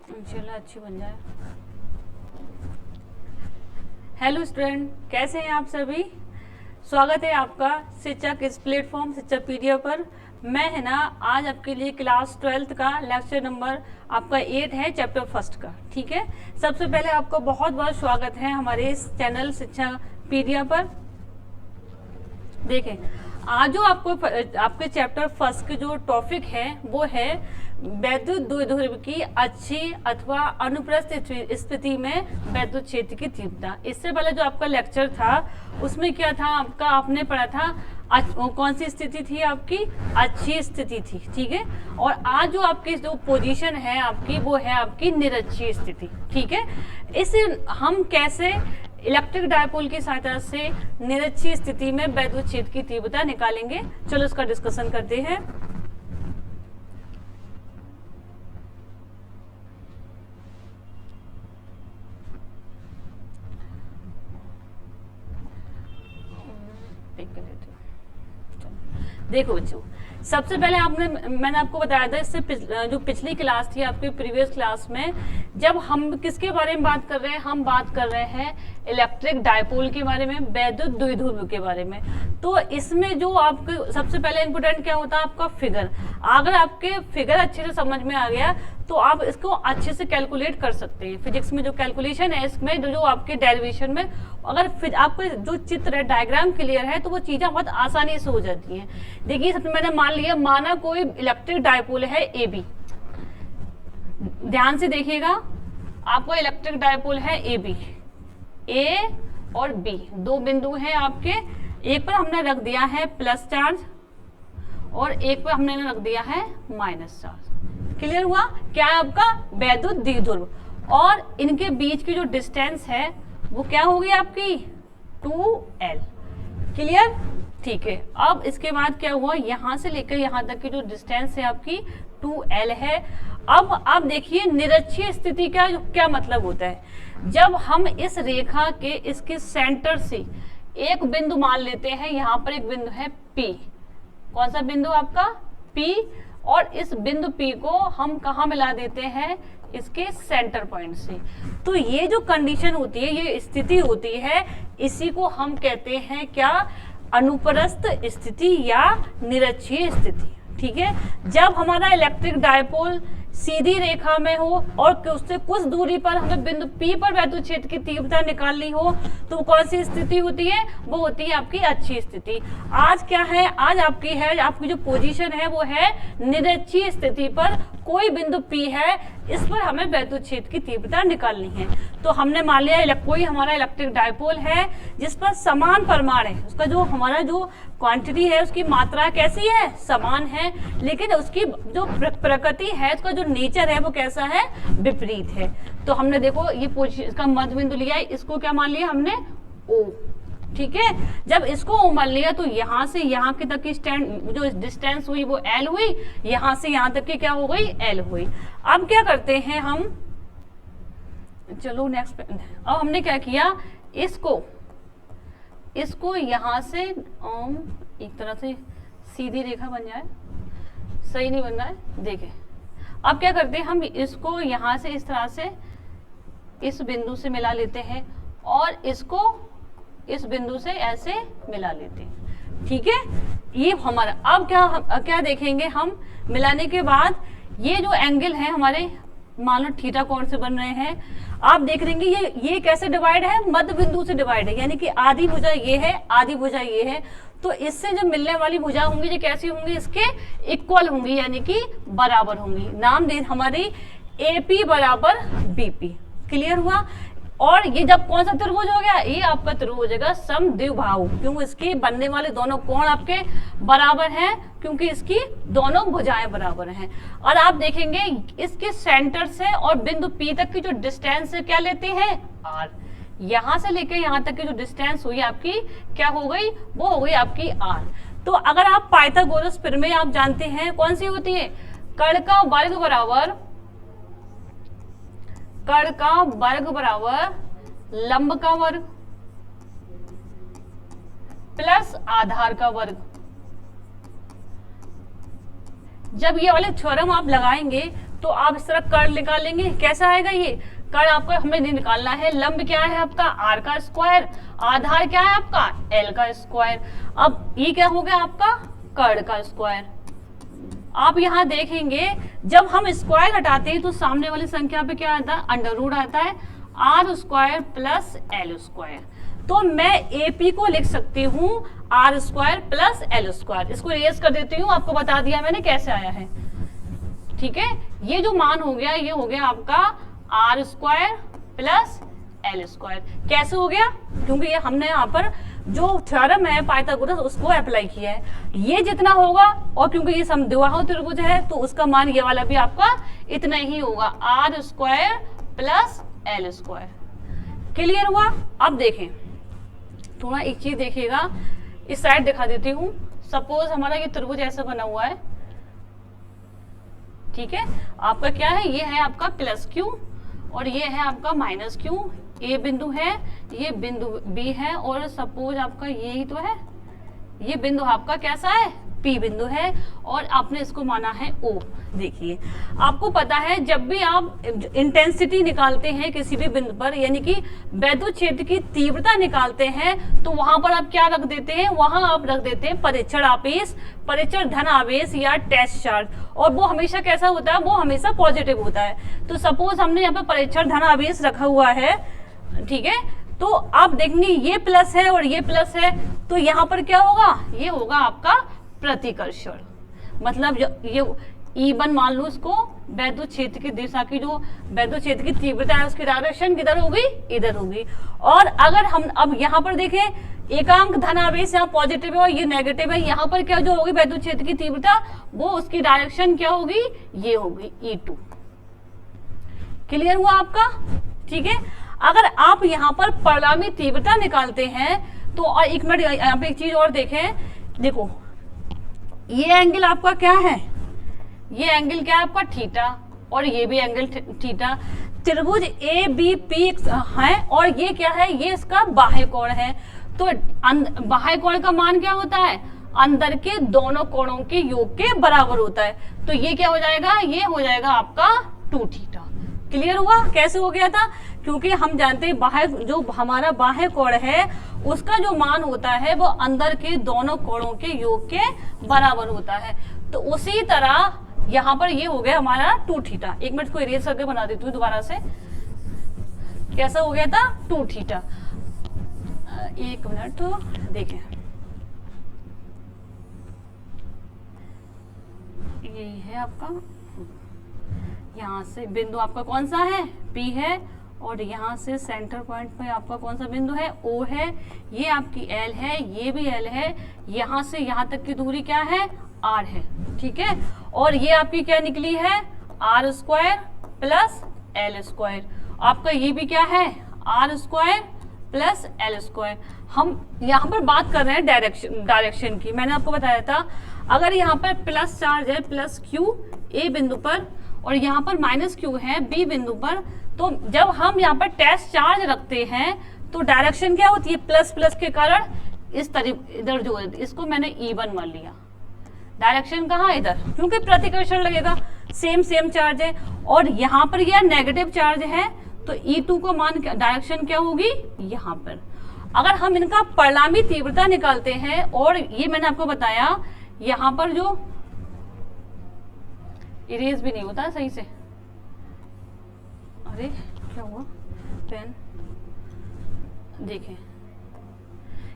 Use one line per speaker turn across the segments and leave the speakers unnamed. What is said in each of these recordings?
इंशाल्लाह अच्छी बन जाए। हेलो स्टूडेंट, कैसे हैं आप सभी? स्वागत है आपका शिक्षक इस प्लेटफॉर्म शिक्षापीडिया पर। मैं है ना आज आपके लिए क्लास 12th का लेक्चर नंबर आपका 8 है, चैप्टर फर्स्ट का। ठीक है, सबसे पहले आपको बहुत बहुत स्वागत है हमारे इस चैनल शिक्षापीडिया पर। देखें, आज जो आपके चैप्टर फर्स्ट के जो टॉपिक है वो है वैद्युत द्विध्रुव की अच्छी अथवा अनुप्रस्थ स्थिति में वैद्युत क्षेत्र की तीव्रता। इससे पहले जो आपका लेक्चर था उसमें क्या था आपका, आपने पढ़ा था कौन सी स्थिति थी आपकी, अच्छी स्थिति थी। ठीक है, और आज जो आपकी जो पोजीशन है आपकी वो है आपकी निरक्षीय स्थिति। ठीक है, इस हम कैसे इलेक्ट्रिक डायपोल की सहायता से निरक्षीय स्थिति में वैद्युत क्षेत्र की तीव्रता निकालेंगे, चलो इसका डिस्कशन करते हैं। देखो बच्चों, सबसे पहले मैंने आपको बताया था इससे जो पिछली क्लास थी आपकी प्रीवियस क्लास में, जब हम किसके बारे में बात कर रहे हैं, हम बात कर रहे हैं इलेक्ट्रिक डायपोल के बारे में, वैद्युत द्विध्रुव के बारे में। तो इसमें जो आपको सबसे पहले इंपोर्टेंट क्या होता है आपका फिगर। अगर आपके फिगर अच्छे से समझ में आ गया तो आप इसको अच्छे से कैलकुलेट कर सकते हैं। फिजिक्स में जो कैलकुलेशन है इसमें जो आपके डेरिवेशन में अगर आपको जो चित्र है, डायग्राम क्लियर है तो वो चीजें बहुत आसानी से हो जाती हैं। देखिए, सबसे मैंने मान लिया, माना कोई इलेक्ट्रिक डायपोल है ए बी। ध्यान से देखिएगा, आपको इलेक्ट्रिक डायपोल है ए बी, ए और बी दो बिंदु हैं आपके। एक पर हमने रख दिया है प्लस चार्ज और एक पर हमने रख दिया है माइनस चार्ज। क्लियर हुआ? क्या है आपका वैद्युत द्विध्रुव, और इनके बीच की जो डिस्टेंस है वो क्या होगी आपकी 2L। क्लियर? ठीक है, अब इसके बाद क्या हुआ, यहां से लेकर यहां तक की जो डिस्टेंस है आपकी 2L है। अब आप देखिए निरक्षीय स्थिति का क्या मतलब होता है। जब हम इस रेखा के इसके सेंटर से एक बिंदु मान लेते हैं, यहां पर एक बिंदु है P। कौन सा बिंदु आपका P, और इस बिंदु P को हम कहाँ मिला देते हैं, इसके सेंटर पॉइंट से। तो ये जो कंडीशन होती है, ये स्थिति होती है, इसी को हम कहते हैं क्या, अनुप्रस्थ स्थिति या निरक्षीय स्थिति। ठीक है, जब हमारा इलेक्ट्रिक डायपोल सीधी रेखा में हो और उससे कुछ दूरी पर हमें बिंदु P पर वैद्युत क्षेत्र की तीव्रता निकालनी हो तो कौन सी स्थिति होती है, वो होती है आपकी अच्छी स्थिति। आज क्या है, आज आपकी जो पोजीशन है वो है निरक्षीय स्थिति पर कोई बिंदु P है, इस पर हमें वैद्युत क्षेत्र की तीव्रता निकालनी है। तो हमने मान लिया कोई हमारा इलेक्ट्रिक डायपोल है जिस पर समान परिमाण है, उसका जो हमारा जो क्वांटिटी है उसकी मात्रा कैसी है, समान है, लेकिन उसकी जो प्रकृति है, उसका जो नेचर है वो कैसा है, विपरीत है। तो हमने देखो ये इसका मध्य बिंदु लिया है, इसको क्या मान लिया हमने O। ठीक है, जब इसको O मान लिया तो यहाँ से यहाँ के तक की जो डिस्टेंस हुई वो L हुई, यहाँ से यहाँ तक की क्या हो गई, L हुई। अब क्या करते हैं हम, चलो नेक्स्ट। अब हमने क्या किया, इसको यहाँ से एक तरह से सीधी रेखा बन जाए, सही नहीं बन रहा है, देखें। अब क्या करते हैं हम, इसको यहाँ से इस तरह से इस बिंदु से मिला लेते हैं और इसको इस बिंदु से ऐसे मिला लेते हैं। ठीक है, ये हमारा अब क्या देखेंगे हम, मिलाने के बाद ये जो एंगल है हमारे, मान लो थीटा कोण से बन रहे हैं, आप देख लेंगे ये कैसे डिवाइड है, मध्य बिंदु से डिवाइड है, यानी कि आधी भुजा ये है, आधी भुजा ये है। तो इससे जो मिलने वाली भुजा होंगी ये कैसी होंगी, इसके इक्वल होंगी, यानी कि बराबर होंगी। नाम दे हमारी AP बराबर BP। क्लियर हुआ? और ये जब कौन सा त्रिभुज हो गया, ये आपका त्रिभुज हो जाएगा समद्विबाहु, क्यों, इसके बनने वाले दोनों कोण आपके बराबर हैं, क्योंकि इसकी दोनों भुजाएं बराबर हैं। और आप देखेंगे इसके सेंटर से और बिंदु P तक की जो डिस्टेंस है क्या लेते हैं, R। यहां से लेकर यहां तक की जो डिस्टेंस हुई आपकी क्या हो गई, वो हो गई आपकी R। तो अगर आप पाइथागोरस प्रमेय आप जानते हैं, कौन सी होती है, कर्ण का वर्ग बराबर लंब का वर्ग प्लस आधार का वर्ग। जब ये वाले थ्योरम आप लगाएंगे तो आप इस तरह कर्ल निकालेंगे। कैसा आएगा ये कर्ल? आपको हमें निकालना है लंब क्या है आपका आर का स्क्वायर, आधार क्या है आपका एल का स्क्वायर। अब ये क्या हो गया आपका कर्ल का स्क्वायर। आप यहाँ देखेंगे जब हम स्क्वायर हटाते हैं तो सामने वाली संख्या पे क्या आता है अंडर रूट आता है R square plus L square. तो मैं एपी को लिख सकती हूँ R square plus L square. इसको इरेज कर देती हूँ, आपको बता दिया मैंने कैसे आया है। ठीक है, ये जो मान हो गया ये हो गया आपका R square plus L square. कैसे हो गया? क्योंकि ये हमने यहाँ पर जो थ्योरम है पाइथागोरस उसको अप्लाई किया है। ये जितना होगा और क्योंकि ये समद्विबाहु त्रिभुज है तो उसका मान ये वाला भी आपका इतना ही होगा R square plus L square. Clear हुआ? अब देखें थोड़ा एक चीज देखिएगा, इस साइड दिखा देती हूँ। सपोज हमारा ये त्रिभुज ऐसा बना हुआ है, ठीक है, आपका क्या है ये है आपका प्लस क्यू और ये है आपका माइनस क्यू। ए बिंदु है, ये बिंदु बी है और सपोज आपका यही तो है, ये बिंदु आपका कैसा है पी बिंदु है और आपने इसको माना है ओ। देखिए आपको पता है जब भी आप इंटेंसिटी निकालते हैं किसी भी बिंदु पर यानी कि वैद्युत क्षेत्र की तीव्रता निकालते हैं तो वहां पर आप क्या रख देते हैं, वहां आप रख देते हैं परीक्षण आवेश, परीक्षण धन आवेश या टेस्ट चार्ज। और वो हमेशा कैसा होता है, वो हमेशा पॉजिटिव होता है। तो सपोज हमने यहाँ पर परीक्षण धन आवेश रखा हुआ है, ठीक है, तो आप देखेंगे ये प्लस है और ये प्लस है तो यहाँ पर क्या होगा, ये होगा आपका प्रतिकर्षण। मतलब ये E1 मान लो इसको वैद्युत क्षेत्र की दिशा की जो वैद्युत क्षेत्र की तीव्रता है उसकी डायरेक्शन किधर होगी, इधर होगी। और अगर हम अब यहाँ पर देखें एकांक धन आवेश यहाँ पॉजिटिव है और ये नेगेटिव है, यहाँ पर क्या जो होगी वैद्युत क्षेत्र की तीव्रता वो उसकी डायरेक्शन क्या होगी, ये होगी E2। क्लियर हुआ आपका? ठीक है, अगर आप यहाँ पर परिणामी तीव्रता निकालते हैं तो और एक मिनट यहाँ पे एक चीज और देखें, देखो ये एंगल आपका क्या है, ये एंगल क्या है आपका थीटा और ये भी एंगल थीटा। त्रिभुज ए बी पी है और ये क्या है, ये इसका बाह्य कोण है। तो बाह्य कोण का मान क्या होता है, अंदर के दोनों कोणों के योग के बराबर होता है। तो ये क्या हो जाएगा, ये हो जाएगा आपका 2 थीटा। क्लियर हुआ? कैसे हो गया था? क्योंकि हम जानते हैं बाह्य जो हमारा बाह्य कोण है उसका जो मान होता है वो अंदर के दोनों कोणों के योग के बराबर होता है। तो उसी तरह यहाँ पर ये हो गया हमारा 2 थीटा। एक मिनट को इरेज करके बना देती हूँ दोबारा से। कैसा हो गया था 2 थीटा। एक मिनट तो देखें, यही है आपका, यहाँ से बिंदु आपका कौन सा है, P है और यहाँ से सेंटर पॉइंट पे आपका कौन सा बिंदु है, O है। ये आपकी L है, ये भी L है। यहाँ से यहाँ तक की दूरी क्या है, R है। ठीक है, और ये आपकी क्या निकली है, R square plus L square. आपका ये भी क्या है, R square plus L square. हम यहाँ पर बात कर रहे हैं डायरेक्शन की। मैंने आपको बताया था अगर यहाँ पर प्लस चार्ज है प्लस Q A बिंदु पर और यहाँ पर माइनस Q है B बिंदु पर, तो जब हम यहाँ पर टेस्ट चार्ज रखते हैं तो डायरेक्शन क्या होती है, प्लस प्लस के कारण इस तरह इधर जो है इसको मैंने E1 मान लिया। डायरेक्शन कहाँ, इधर, क्योंकि प्रतिकर्षण लगेगा, सेम चार्ज है। और यहाँ पर यह नेगेटिव चार्ज है तो E2 को मान डायरेक्शन क्या होगी, यहाँ पर। अगर हम इनका परिणामी तीव्रता निकालते हैं और ये मैंने आपको बताया यहाँ पर जो इरेज भी नहीं होता सही से, अरे क्या हुआ पेन, देखें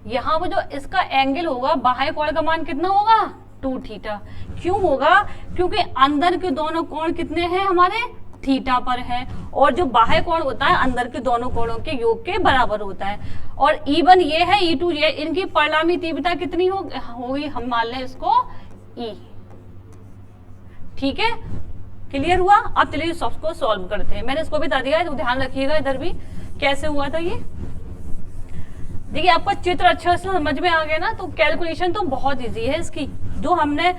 यहाँ पर जो इसका एंगल होगा बाह्य कोण का मान कितना होगा, 2 थीटा। क्यों होगा, क्योंकि अंदर के दोनों कोण कितने हैं हमारे, थीटा पर है और जो बाह्य कोण होता है अंदर के दोनों कोणों के योग के बराबर होता है। और E1 ये है, E2 ये, इनकी परिणामी तीव्रता कितनी होगी, हम मान लें इसको E। ठीक है, क्लियर हुआ? अब चलिए इसको सॉल्व करते हैं। मैंने इसको भी बता दिया है तो ध्यान रखिएगा इधर भी कैसे हुआ था ये। देखिए आपका चित्र अच्छा से समझ में आ गया ना, तो कैलकुलेशन तो बहुत इजी है इसकी। जो हमने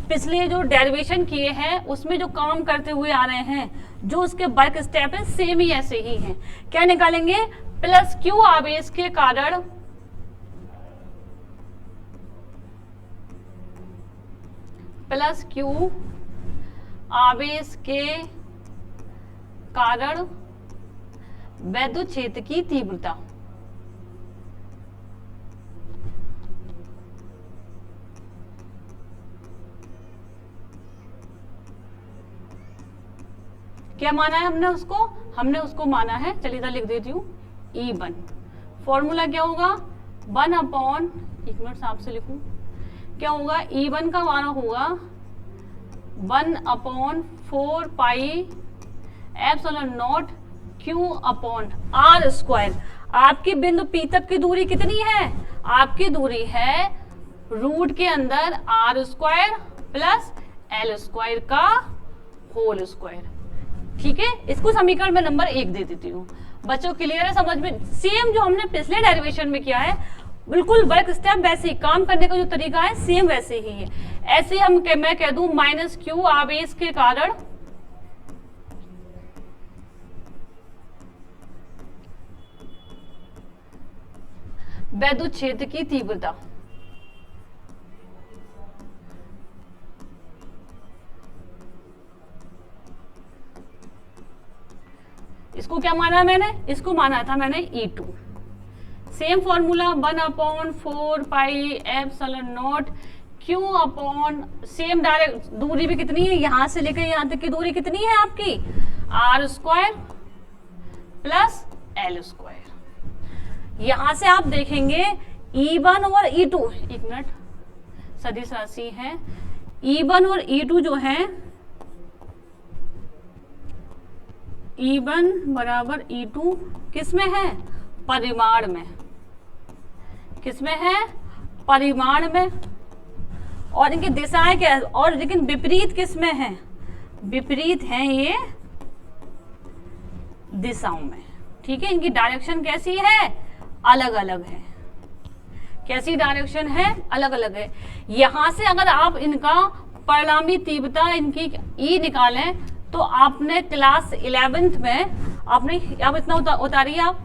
पिछले जो डेरिवेशन किए हैं उसमें जो काम करते हुए आ रहे हैं, जो उसके वर्क स्टेप है सेम ही ऐसे ही हैं। क्या निकालेंगे, प्लस Q आवेश के कारण प्लस Q आवेश के कारण वैद्युत क्षेत्र की तीव्रता। क्या माना है हमने उसको माना है, चलिए इधर लिख देती हूँ, E1। फॉर्मूला क्या होगा, 1 अपॉन, एक मिनट साफ से लिखूं, क्या होगा, E1 का माना होगा 1 upon 4 pi epsilon not Q upon R square. आपकी बिंदु P तक की दूरी कितनी है, आपकी दूरी है रूट के अंदर R square plus L square का होल स्क्वायर। ठीक है, इसको समीकरण में नंबर 1 दे देती हूँ। बच्चों क्लियर है, समझ में? सेम जो हमने पिछले डेरिवेशन में किया है, बिल्कुल वर्क स्टेप वैसे ही, काम करने का जो तरीका है सेम वैसे ही है। ऐसे हम मैं कह दूं -Q आवेश के कारण वैद्युत क्षेत्र की तीव्रता। इसको क्या माना मैंने, इसको माना था मैंने E2। Same formula 1 upon 4 pi epsilon not Q upon, same direct दूरी भी कितनी है, यहां से लेकर यहां तक की दूरी कितनी है आपकी, R square plus L square. यहां से आप देखेंगे E1 और E2, एक मिनट, सदिश राशि है, E1 और E2 जो है, E1 बराबर E2 किस में है, परिमाण में, किस में है, परिमाण में, और इनकी दिशाएं क्या है, और लेकिन विपरीत किस में है, विपरीत है ये दिशाओं में। ठीक है, इनकी डायरेक्शन कैसी है, अलग अलग है। कैसी डायरेक्शन है, अलग अलग है। यहां से अगर आप इनका परिणामी तीव्रता इनकी E निकालें तो आपने क्लास 11th में आपने, अब इतना उतारिए आप,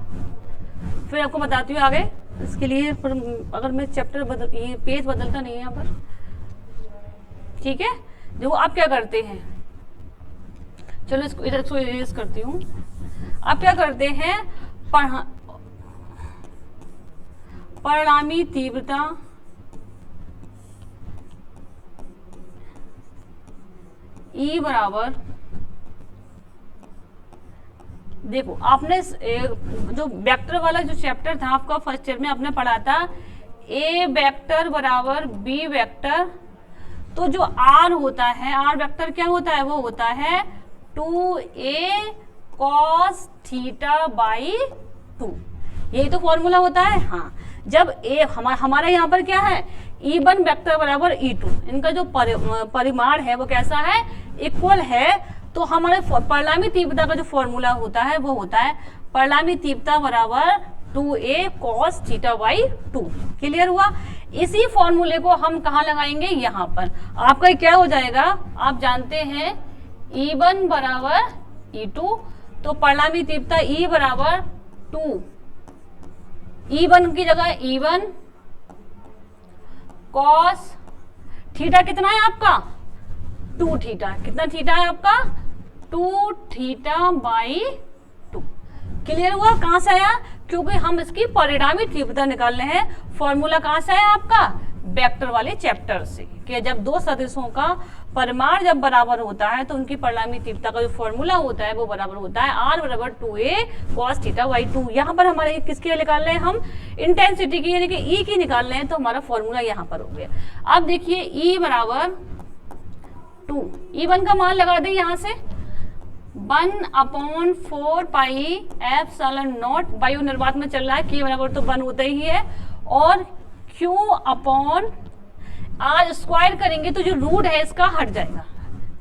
फिर आपको बताती हूँ आगे। इसके लिए अगर मैं चैप्टर ये पेज बदलता नहीं है यहाँ पर, ठीक है। देखो आप क्या करते हैं, चलो इसको इधर से इरेज करती हूँ। आप क्या करते हैं, परिणामी तीव्रता E बराबर, देखो आपने जो वेक्टर वाला जो चैप्टर था आपका फर्स्ट ईयर में आपने पढ़ा था, A वेक्टर बराबर B वेक्टर, तो जो R होता है, R वेक्टर क्या होता है, वो होता है 2A cos थीटा बाई 2, यही तो फॉर्मूला होता है। हाँ, जब A हमारा यहाँ पर क्या है, E1 वेक्टर बराबर E2, इनका जो परिमाण है वो कैसा है, इक्वल है। तो हमारे परिणामी तीव्रता का जो फॉर्मूला होता है वो होता है परिणामी तीव्रता बराबर 2A cos theta by 2। Clear हुआ? इसी फॉर्मूले को हम कहाँ लगाएंगे, यहाँ पर। आपका क्या हो जाएगा, आप जानते हैं E1 बराबर E2, तो परिणामी तीव्रता E बराबर 2, E1 की जगह E1 cos थीटा कितना है आपका, 2 थीटा, कितना थीटा है आपका, 2 थीटा बाई 2। क्लियर हुआ? कहां से आया, क्योंकि हम इसकी परिणामी तीव्रता निकाल रहे हैं। फॉर्मूला कहां से आया आपका, वेक्टर वाले चैप्टर से, कि जब दो सदिशों का परिमाण जब बराबर होता है तो उनकी परिणामी तीव्रता का जो फॉर्मूला होता है वो बराबर होता है R बराबर 2A cos थीटा बाई 2। यहाँ पर हमारे किसके निकाल रहे हैं हम, इंटेंसिटी की, यानी कि E की निकाल रहे हैं, तो हमारा फॉर्मूला यहाँ पर हो गया। अब देखिए E बराबर 2, E1 का मान लगा दें यहाँ से 1 अपॉन 4 पाई एप्सिलॉन नॉट, वायु निर्वात में चल रहा है, K बराबर तो 1 होता ही है, और Q अपॉन R स्क्वायर करेंगे तो जो रूट है इसका हट जाएगा।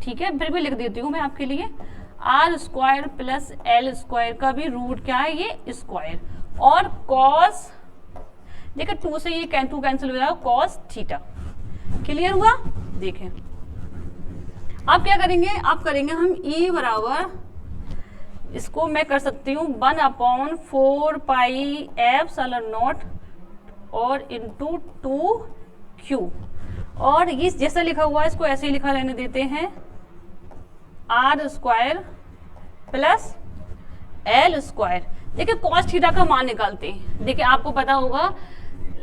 ठीक है, फिर भी लिख देती हूँ मैं आपके लिए, R square plus L square का भी रूट क्या है, ये स्क्वायर, और cos, देखिए 2 से ये 2 कैंसिल हो जाएगा, cos थीटा। क्लियर हुआ? देखें आप क्या करेंगे, आप करेंगे हम E बराबर, इसको मैं कर सकती हूँ 1 अपॉन 4 पाई एप्सिलॉन नॉट और इंटू 2Q, और ये जैसा लिखा हुआ है इसको ऐसे ही लिखा रहने देते हैं, R square plus L square. देखिए कॉस थीटा का मान निकालते हैं। देखिए आपको पता होगा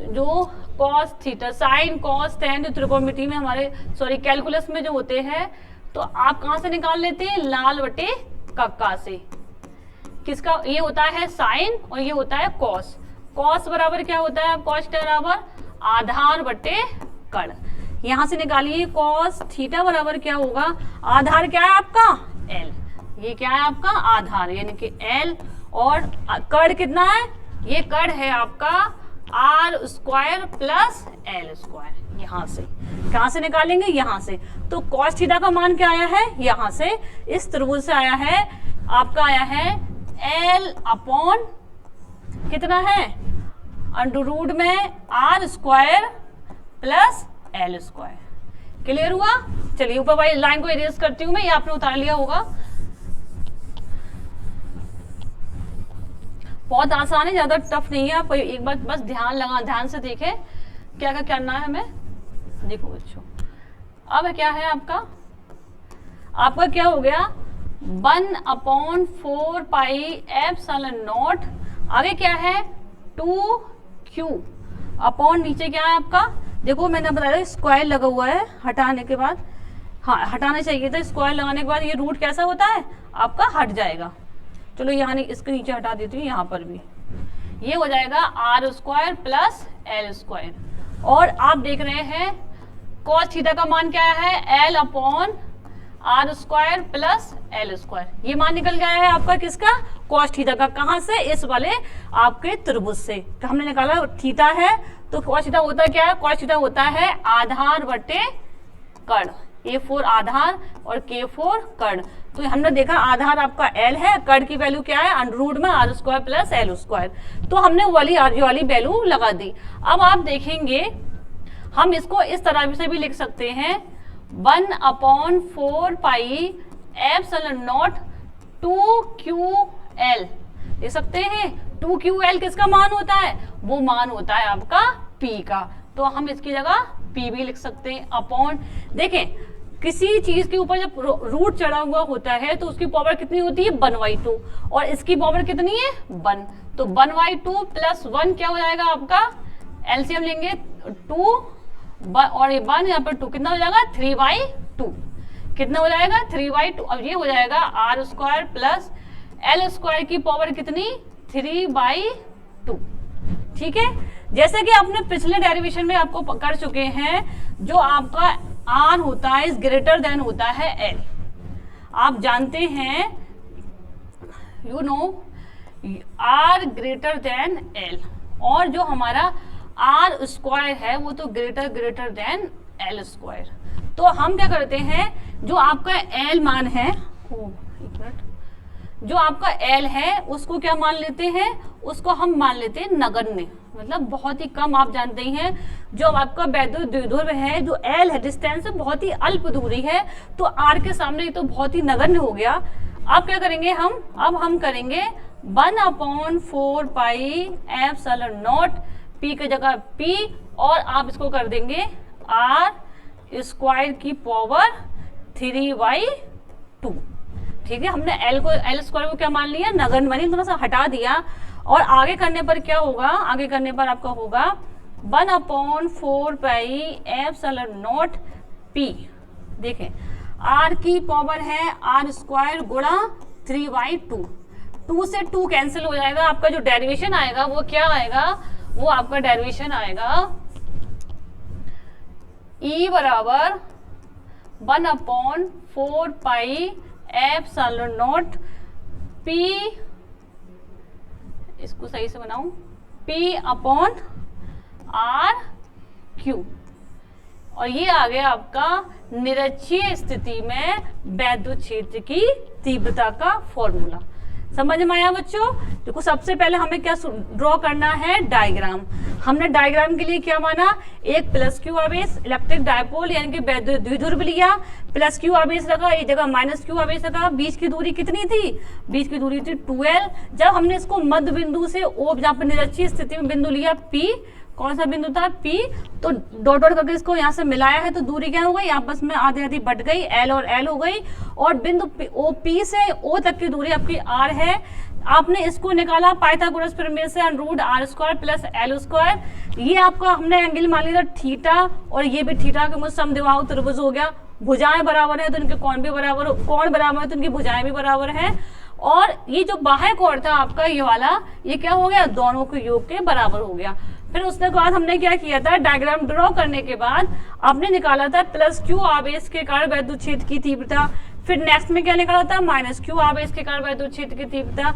जो cos theta, sine, cos, tan जो त्रिकोणमिति में हमारे कैलकुलस में जो होते हैं, तो आप कहाँ से निकाल लेते हैं, लाल बटे कक्का से। किसका ये होता है साइन और ये होता है कॉस। कॉस बराबर क्या होता है, कॉस थीटा बराबर आधार बटे कर्ण। यहां से निकालिए कॉस थीटा बराबर क्या होगा, आधार क्या है आपका एल, ये क्या है आपका आधार यानी कि एल, और कर्ण कितना है, ये कर्ण है आपका R square plus L square. यहां से कहां से निकालेंगे, यहां से। तो कॉस थीटा का मान क्या आया है, यहां से इस त्रिभुज से आया है आपका, आया है एल अपॉन कितना है, अंडर रूट में R square plus L square. Clear हुआ। चलिए ऊपर वाली लाइन को इरेज करती हूं मैं, ये आपने उतार लिया होगा। बहुत आसान है, ज्यादा टफ नहीं है। आप एक बार बस ध्यान से देखें क्या क्या करना है हमें। देखो बच्चों अब क्या है आपका क्या हो गया, 1/4 पाई एप्सिलॉन नॉट, आगे क्या है 2q अपॉन नीचे क्या है आपका, देखो मैंने बताया स्क्वायर लगा हुआ है, हटाने के बाद, हाँ हटाना चाहिए था, स्क्वायर लगाने के बाद ये रूट कैसा होता है आपका हट जाएगा। चलो यहाँ इसके नीचे हटा देती हूँ, यहाँ पर भी ये हो जाएगा R square plus L square. और आप देख रहे हैं कॉस थीटा का मान क्या है, L upon R square plus L square. ये मान निकल गया है आपका किसका, कॉस थीटा का। कहां से, इस वाले आपके त्रिभुज से। तो हमने निकाला थीटा है तो कॉस थीटा होता क्या है, कॉस थीटा होता है आधार बटे कर्ण, A4 आधार और K4 कर्ण। तो हमने देखा आधार आपका L है, कर्ण की वैल्यू क्या है, अंडर रूट में R square plus L square. तो हमने वाली वैल्यू लगा दी। अब आप देखेंगे हम इसको इस तरह से भी लिख सकते हैं, 1/4 पाई एप्सिलॉन नॉट 2ql लिख सकते हैं। 2ql किसका मान होता है, वो मान होता है आपका p का। तो हम इसकी जगह p भी लिख सकते हैं अपॉन, देखें किसी चीज के ऊपर जब रूट चढ़ा हुआ होता है तो उसकी पावर कितनी होती है 1/2 और इसकी पावर कितनी है 1। तो 1/2 प्लस 1 क्या हो जाएगा आपका, एलसीएम लेंगे 2 और ये 1 यहाँ पर 2 कितना हो जाएगा 3/2, कितना हो जाएगा 3/2। अब ये हो जाएगा R square plus L square की पावर कितनी 3/2। ठीक है, जैसे कि आपने पिछले डेरिवेशन में आपको कर चुके हैं, जो आपका आर होता है इज ग्रेटर देन होता है एल। आप जानते हैं you know R greater than L, और जो हमारा आर स्क्वायर है वो तो ग्रेटर देन एल स्क्वायर। तो हम क्या करते हैं, जो आपका एल मान है, जो आपका एल है उसको क्या मान लेते हैं, उसको हम मान लेते हैं नगण्य, मतलब बहुत ही कम। आप जानते हैं जो आपका वैद्युत द्विध्रुव है, जो एल है डिस्टेंस बहुत ही अल्प दूरी है, तो आर के सामने ये तो बहुत ही नगण्य हो गया। अब क्या करेंगे हम, अब हम करेंगे 1/4 पाई एप्सिलॉन नॉट, पी की जगह पी, और आप इसको कर देंगे आर स्क्वायर की पावर 3/2। ठीक है, हमने एल स्क्वायर को क्या मान लिया, नगण्य मानी, थोड़ा सा हटा दिया। और आगे करने पर क्या होगा, आगे करने पर आपका होगा 1/4 पाई एप्सिलॉन नॉट पी। देखें आर की पावर है आर स्क्वायर गुणा 3/2, 2 से 2 कैंसिल हो जाएगा। आपका जो डेरिवेशन आएगा वो क्या आएगा, वो आपका डेरिवेशन आएगा E बराबर 1/4 पाई एप्सिलॉन नॉट पी, इसको सही से बनाऊं, P अपॉन आर क्यू। और ये आ गया आपका निरक्षीय स्थिति में वैद्युत क्षेत्र की तीव्रता का फॉर्मूला। समझ में आया बच्चों। देखो सबसे पहले हमें क्या ड्रॉ करना है, डायग्राम। हमने डायग्राम के लिए क्या माना, एक प्लस क्यू आवेश इलेक्ट्रिक डायपोल यानी कि वैद्युत द्विध्रुव लिया, प्लस क्यू आवेश लगा, एक जगह माइनस क्यू आवेश लगा। बीच की दूरी कितनी थी, बीच की दूरी थी 2l। जब हमने इसको मध्य बिंदु से ओ, जहाँ पर निरक्षीय स्थिति में बिंदु लिया P, कौन सा बिंदु था P, तो डॉट डॉट करके इसको यहाँ से मिलाया है, तो दूरी क्या हो गई आपस में आधी आधी बढ़ गई, L और L हो गई। और बिंदु OP से O तक की दूरी आपकी R है। आपने इसको निकाला पाइथागोरस प्रमेय से, √r² प्लस l²। ये आपका हमने एंगल मान लिया थीटा, और ये भी थीटा के मुझे समद्विबाहु त्रिभुज हो गया। भुजाएं बराबर है तो इनके कोण भी बराबर, कोण बराबर है तो इनकी भुजाएं भी बराबर है। और ये जो बाह्य कोण था आपका ये वाला, ये क्या हो गया, दोनों के योग के बराबर हो गया। फिर उसके बाद हमने क्या किया था, डायग्राम ड्रॉ करने के बाद आपने निकाला था +q आवेश के कारण वैद्युत क्षेत्र की तीव्रता। फिर नेक्स्ट में क्या निकाला था, -q आवेश के कारण वैद्युत क्षेत्र की तीव्रता।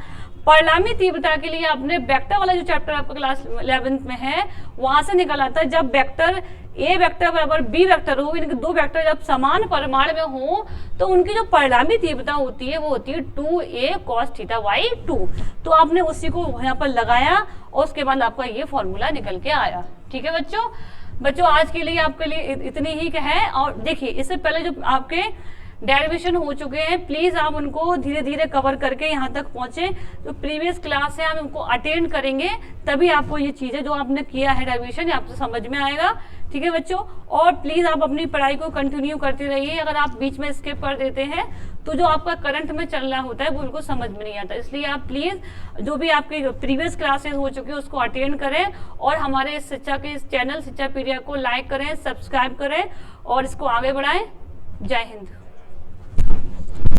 परिणामी तीव्रता के लिए आपने वेक्टर वाला जो चैप्टर आपका क्लास 11th में है वहां से निकाला था, जब वेक्टर ए वेक्टर बराबर बी वेक्टर हो, इनके दो वेक्टर जब समान परिमाण में हो तो उनकी जो परिणामी तीव्रता होती है वो होती है 2a cos θ/2। तो आपने उसी को यहाँ पर लगाया और उसके बाद आपका ये फॉर्मूला निकल के आया। ठीक है बच्चों आज के लिए आपके लिए इतनी ही है। और देखिए इससे पहले जो आपके डेरिवेशन हो चुके हैं, प्लीज आप उनको धीरे धीरे कवर करके यहाँ तक पहुंचे। जो प्रीवियस क्लास है आप उनको अटेंड करेंगे, तभी आपको ये चीजें जो आपने किया है डेरिवेशन आपको समझ में आएगा। ठीक है बच्चों, और प्लीज आप अपनी पढ़ाई को कंटिन्यू करते रहिए। अगर आप बीच में स्किप कर देते हैं तो जो आपका करंट में चल रहा होता है वो उनको समझ में नहीं आता। इसलिए आप प्लीज जो भी आपके प्रीवियस क्लासेस हो चुके हैं उसको अटेंड करें, और हमारे शिक्षा के इस चैनल शिक्षा पीडिया को लाइक करें, सब्सक्राइब करें और इसको आगे बढ़ाएं। जय हिंद।